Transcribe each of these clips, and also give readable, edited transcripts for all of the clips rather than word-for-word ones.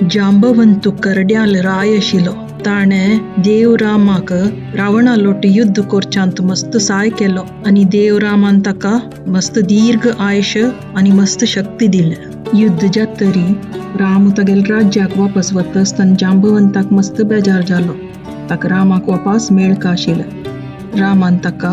जांबवंतू करड्याल राय आशिलो. ताणें देव रामाक रावणा लोट युद्ध करच्यांत मस्त सहाय केलो आनी देव रामान ताका मस्त दीर्घ आयुष्य आनी मस्त शक्ती दिले. युद्ध जातरी राम तागेल राज्याक वापस वता आसतना जांबवंताक मस्त बेजार जालो. ताका रामाक वापस मेळका आशिल्लें. रामान ताका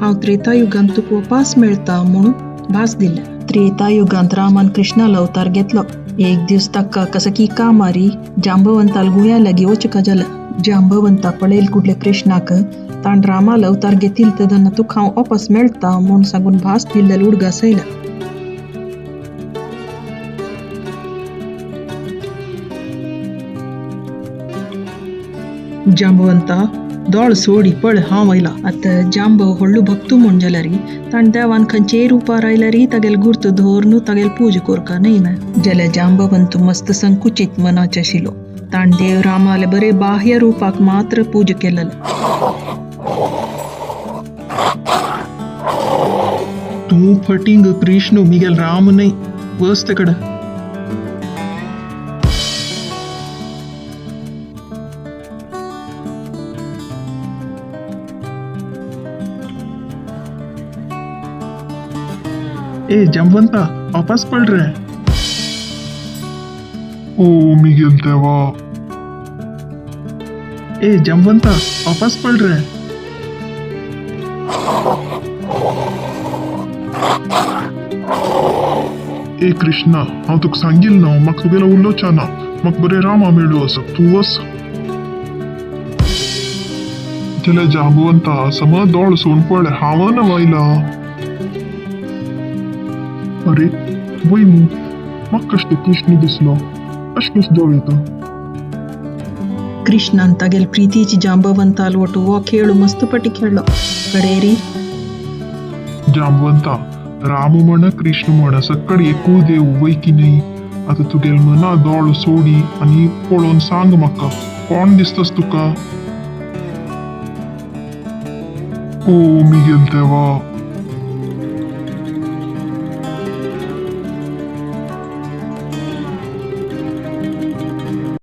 हांव त्रेतायुगांत तुका वापस मेळता म्हणून भास दिलें. त्रेतायुगांत रामान कृष्णालो अवतार घेतलो. एक दीस ताका कसकी कामारी जांबवंताल गुळ्या लागीं वचका जालें. जांबवंता पळयल कुडले कृष्णाक ताण रामाल अवतार घेतील तेदना तुका हांव वापस मेळता म्हूण सांगून भास दिल्लें उडगास आयला. जांबवंता दोळ सोडी पळ हांव आयला. आतां जांबव व्हडलो भक्तू म्हूण जाल्यारी ताण देवान खंयचेय रुपार आयल्यारी तागेल गुर्त धरून तागेल पूज करका न्हय ना जाल्यार जांबवंतू मस्त संकुचित मनाचो आशिल्लो. ताण देव रामाले बरे बाह्य रुपाक मात्र पूज केलेलें. तूं फटींग कृष्ण मिगेल राम न्हय, वच ते कडेन. ए जंबवंता वापस पड़ रहे. ओ मिगेल देवा. ए जंबवंता वापस पड़ रहे. ए कृष्णा हांव तुका सांगिल न्हू म्हाका तुगेलो उलोवचना. म्हाका बरें रामा मेळ्ळो आसा. तूं वच. जाल्यार जांबवंता समज दोळ सोडून पळय हांव ना वयला. अरे वय मू म्हाका कशें तो कृष्ण दिसलो. अशें कशें दोळ येता. कृष्णान तागेल प्रितीची जांबवंताल वटू हो खेळ मस्तपटी खेळलो. कडेरी जांबवंता राम म्हण कृष्ण म्हण सकळ एकू देव वय की न्हय. आतां तुगेल मना दोळ सोडी आनी पळोवन सांग म्हाका कोण दिसतास तुका. ओ मिगेल देवा.